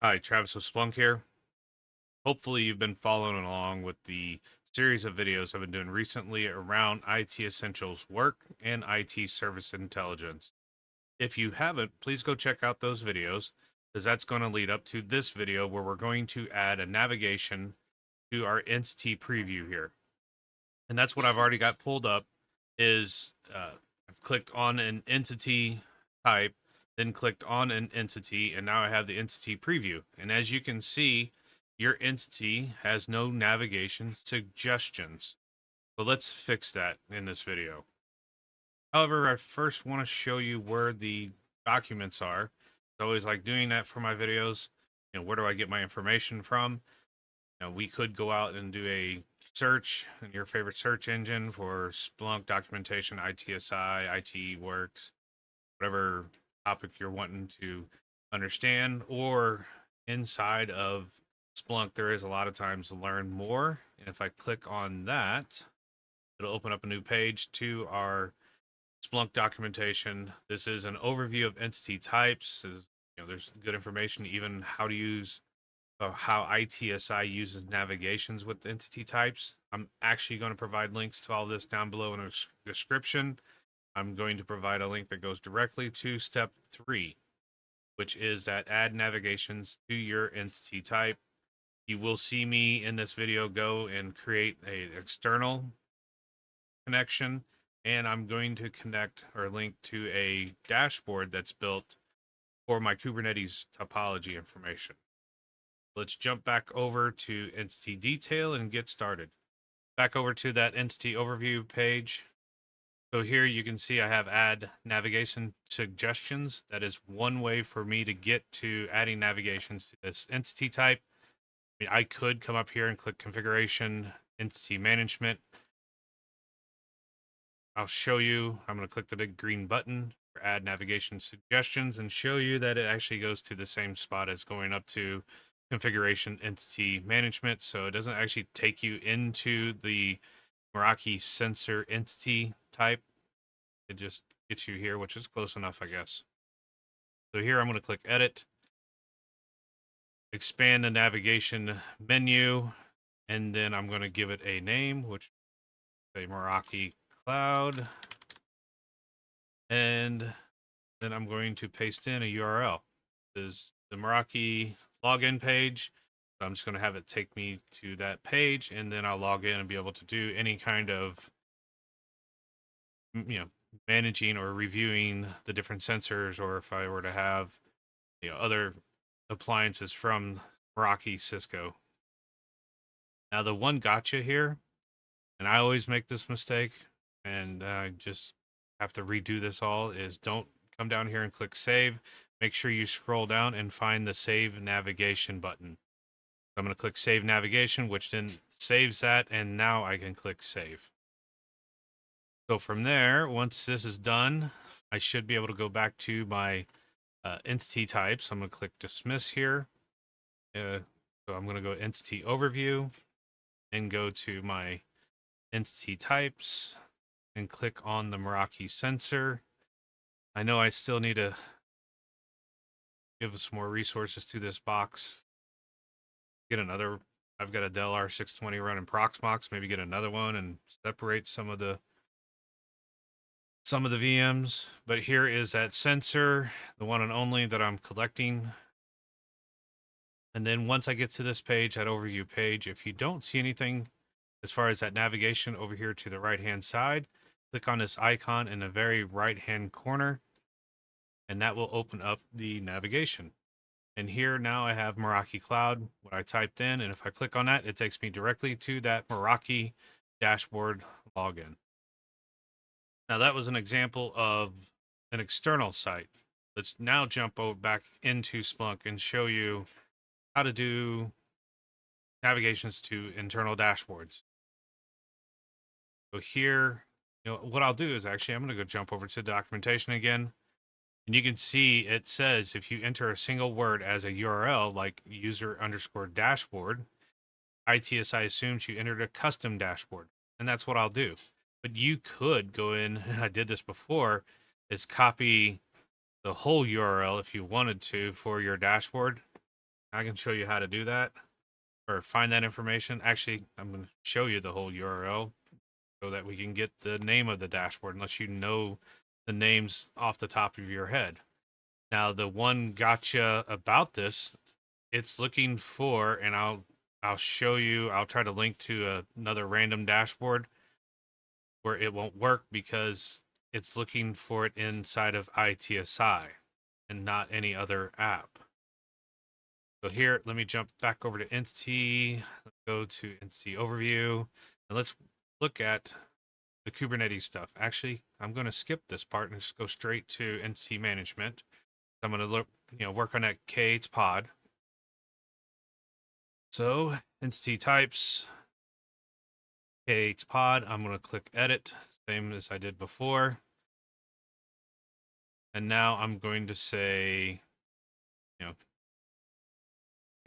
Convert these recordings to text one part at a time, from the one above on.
Hi, Travis with Splunk here. Hopefully, you've been following along with the series of videos I've been doing recently around IT Essentials Work and IT Service Intelligence. If you haven't, please go check out those videos because that's going to lead up to this video where we're going to add a navigation to our entity preview here. And that's what I've already got pulled up is I've clicked on an entity type, then clicked on an entity, and now I have the entity preview. And as you can see, your entity has no navigation suggestions. But let's fix that in this video. However, I first want to show you where the documents are. I always like doing that for my videos. Where do I get my information from? We could go out and do a search in your favorite search engine for Splunk documentation, ITSI, IT Works, whatever topic you're wanting to understand, or inside of Splunk, there is a lot of times to learn more. And if I click on that, it'll open up a new page to our Splunk documentation. This is an overview of entity types. There's good information, even how to use how ITSI uses navigations with entity types. I'm actually going to provide links to all this down below in the description. I'm going to provide a link that goes directly to step 3, which is that add navigations to your entity type. You will see me in this video go and create an external connection, and I'm going to connect or link to a dashboard that's built for my Kubernetes topology information. Let's jump back over to entity detail and get started. Back over to that entity overview page. So here you can see I have add navigation suggestions. That is one way for me to get to adding navigations to this entity type. I could come up here and click configuration, entity management. I'll show you. I'm going to click the big green button for add navigation suggestions and show you that it actually goes to the same spot as going up to configuration entity management. So it doesn't actually take you into the Meraki sensor entity type. It just gets you here, which is close enough, I guess. So here I'm going to click edit, expand the navigation menu, and then I'm going to give it a name, which is a Meraki Cloud. And then I'm going to paste in a URL. This is the Meraki login page. So I'm just going to have it take me to that page, and then I'll log in and be able to do any kind of, managing or reviewing the different sensors, or if I were to have, other appliances from Meraki Cisco. Now, the one gotcha here, and I always make this mistake, and I just have to redo this all, is don't come down here and click save. Make sure you scroll down and find the save navigation button. I'm going to click save navigation, which then saves that, and now I can click save. So from there, once this is done, I should be able to go back to my entity types. I'm going to click dismiss here. So I'm going to go entity overview and go to my entity types and click on the Meraki sensor. I know I still need to give some more resources to this box. Get another. I've got a Dell R620 running Proxmox. Maybe get another one and separate some of the VMs. But here is that sensor, the one and only that I'm collecting. And then once I get to this page, that overview page, if you don't see anything as far as that navigation over here to the right hand side, click on this icon in the very right hand corner, and that will open up the navigation. And here now I have Meraki Cloud, what I typed in, and if I click on that, it takes me directly to that Meraki dashboard login. Now that was an example of an external site. Let's now jump back into Splunk and show you how to do navigations to internal dashboards. So here, what I'll do is actually I'm going to go jump over to documentation again. And you can see it says if you enter a single word as a URL, like user_dashboard, ITSI assumes you entered a custom dashboard. And that's what I'll do. But you could go in, I did this before, is copy the whole URL if you wanted to for your dashboard. I can show you how to do that or find that information. Actually, I'm going to show you the whole URL so that we can get the name of the dashboard unless you know the names off the top of your head. Now, the one gotcha about this, it's looking for, and I'll show you, I'll try to link to another random dashboard where it won't work because it's looking for it inside of ITSI and not any other app. So here, let me jump back over to Entity, let's go to Entity Overview, and let's look at the Kubernetes stuff. Actually, I'm going to skip this part and just go straight to Entity Management. I'm going to look, work on that K8 pod. So entity types, K8 pod. I'm going to click edit, same as I did before. And now I'm going to say,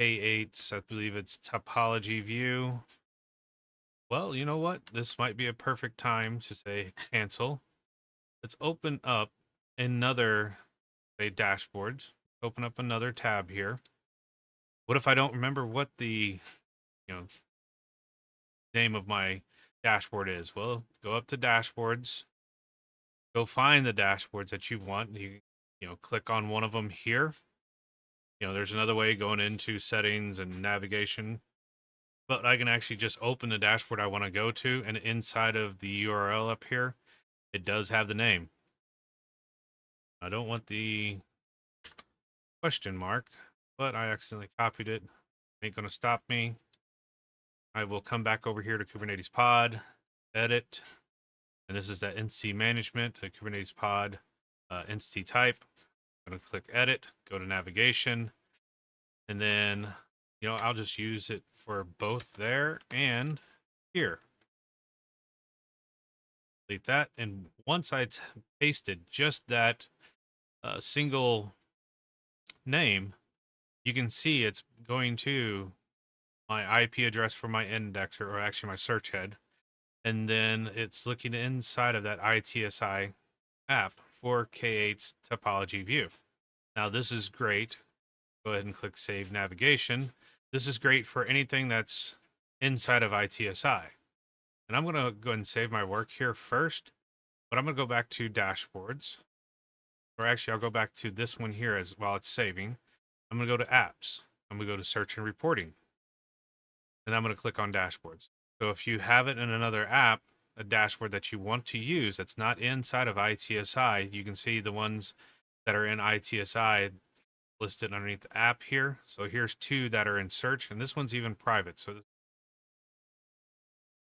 K8, I believe it's topology view. Well, you know what? This might be a perfect time to say cancel. Let's open up another, say, dashboards. Open up another tab here. What if I don't remember what the, name of my dashboard is? Well, go up to dashboards. Go find the dashboards that you want. You click on one of them here. There's another way going into settings and navigation, but I can actually just open the dashboard I want to go to, and inside of the URL up here, it does have the name. I don't want the question mark, but I accidentally copied it. Ain't gonna stop me. I will come back over here to Kubernetes pod, edit, and this is that entity management, the Kubernetes pod entity type. I'm gonna click edit, go to navigation, and then I'll just use it for both there and here. Delete that, and once I pasted just that single name, you can see it's going to my IP address for my indexer, or actually my search head, and then it's looking inside of that ITSI app for K8's topology view. Now this is great. Go ahead and click Save Navigation. This is great for anything that's inside of ITSI. And I'm going to go ahead and save my work here first, but I'm going to go back to Dashboards. Or actually, I'll go back to this one here as while it's saving. I'm going to go to Apps. I'm going to go to Search and Reporting. And I'm going to click on Dashboards. So if you have it in another app, a dashboard that you want to use that's not inside of ITSI, you can see the ones that are in ITSI listed underneath the app here. So here's two that are in search, and this one's even private. So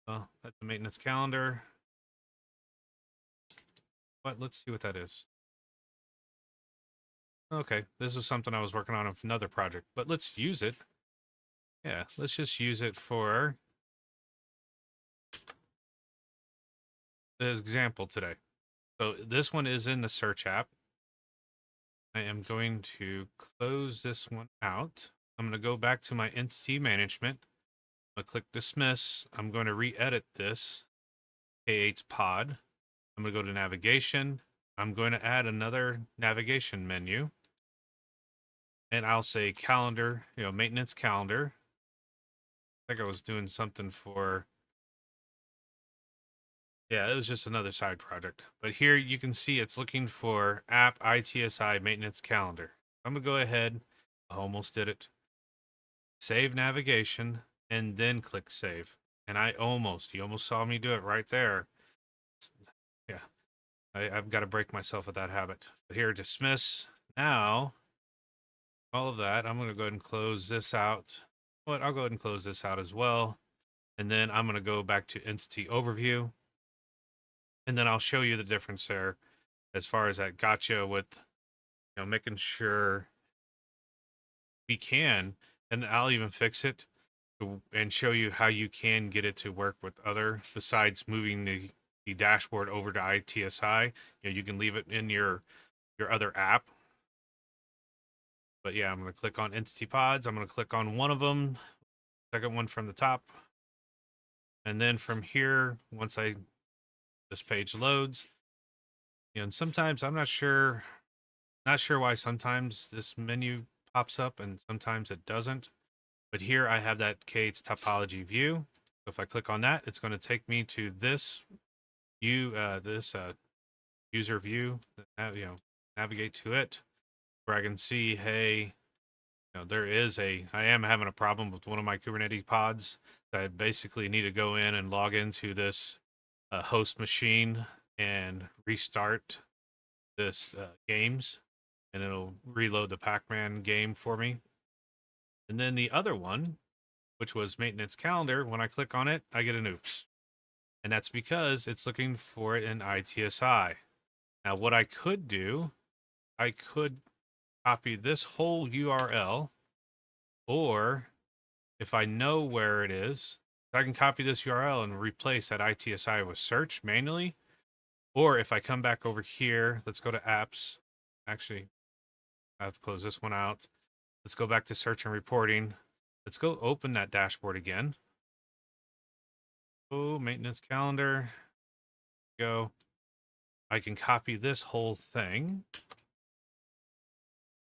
that's the maintenance calendar. But let's see what that is. Okay, this was something I was working on another project, but let's use it. Yeah, let's just use it for the example today. So this one is in the search app. I am going to close this one out. I'm going to go back to my entity management. I'm going to click dismiss. I'm going to re-edit this K8's pod. I'm going to go to navigation. I'm going to add another navigation menu. And I'll say calendar, maintenance calendar. I think I was doing something for, yeah, it was just another side project. But here you can see it's looking for app ITSI maintenance calendar. I'm going to go ahead. I almost did it. Save navigation and then click save. And you almost saw me do it right there. Yeah, I've got to break myself of that habit. But here, dismiss. Now, all of that, I'm going to go ahead and close this out. But I'll go ahead and close this out as well. And then I'm going to go back to entity overview. And then I'll show you the difference there as far as that gotcha with, making sure we can, and I'll even fix it and show you how you can get it to work with other, besides moving the dashboard over to ITSI. You can leave it in your other app. But yeah, I'm going to click on entity pods. I'm going to click on one of them, second one from the top. And then from here, once this page loads, and sometimes I'm not sure why sometimes this menu pops up and sometimes it doesn't. But here I have that K8s topology view. So if I click on that, it's going to take me to this user view. Navigate to it where I can see, hey, I am having a problem with one of my Kubernetes pods that I basically need to go in and log into this host machine and restart this games, and it'll reload the Pac-Man game for me. And then the other one, which was maintenance calendar, when I click on it, I get an oops. And that's because it's looking for it in ITSI. Now, what I could do, I could copy this whole URL, or if I know where it is, I can copy this URL and replace that ITSI with search manually. Or if I come back over here, let's go to apps. Actually, I have to close this one out. Let's go back to search and reporting. Let's go open that dashboard again. Oh, maintenance calendar. Go. I can copy this whole thing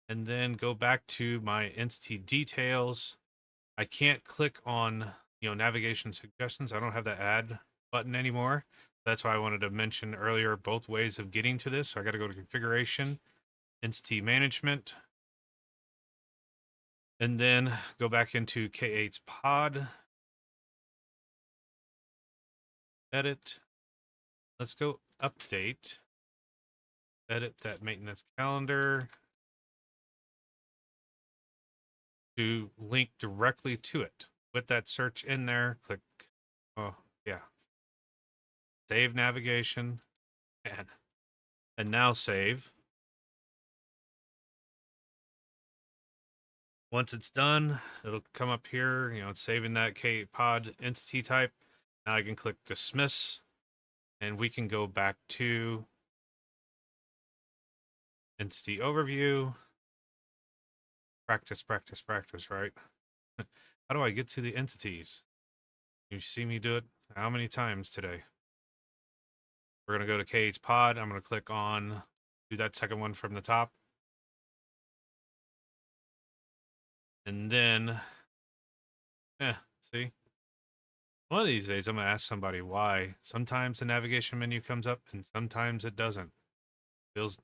and then go back to my entity details. I can't click on, navigation suggestions. I don't have the add button anymore. That's why I wanted to mention earlier both ways of getting to this. So I got to go to configuration, entity management, and then go back into K8's pod, edit. Let's go update, edit that maintenance calendar to link directly to it. With that search in there, click, oh, yeah, save navigation, and now save. Once it's done, it'll come up here, it's saving that K-pod entity type. Now I can click dismiss, and we can go back to entity overview. Practice, practice, practice, right? How do I get to the entities? You see me do it how many times today? We're going to go to K8's pod. I'm going to click on, do that second one from the top. And then, see? One of these days, I'm going to ask somebody why. Sometimes the navigation menu comes up and sometimes it doesn't. Feels,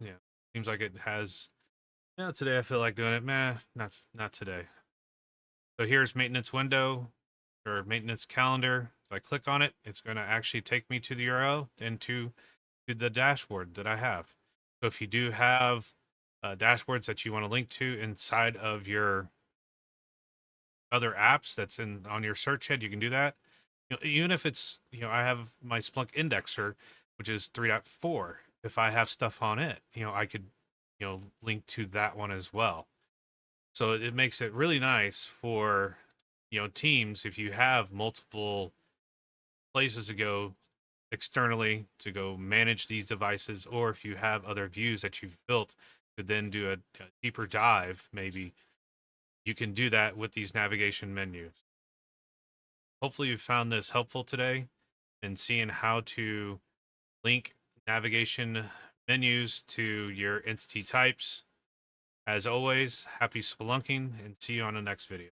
seems like it has, today I feel like doing it. Not today. So here's maintenance window or maintenance calendar. If I click on it, it's going to actually take me to the URL and to the dashboard that I have. So if you do have dashboards that you want to link to inside of your other apps that's on your search head, you can do that. Even if it's, I have my Splunk indexer, which is 3.4. If I have stuff on it, I could, link to that one as well. So it makes it really nice for, teams if you have multiple places to go externally to go manage these devices, or if you have other views that you've built to then do a deeper dive, maybe you can do that with these navigation menus. Hopefully you found this helpful today in seeing how to link navigation menus to your entity types. As always, happy spelunking and see you on the next video.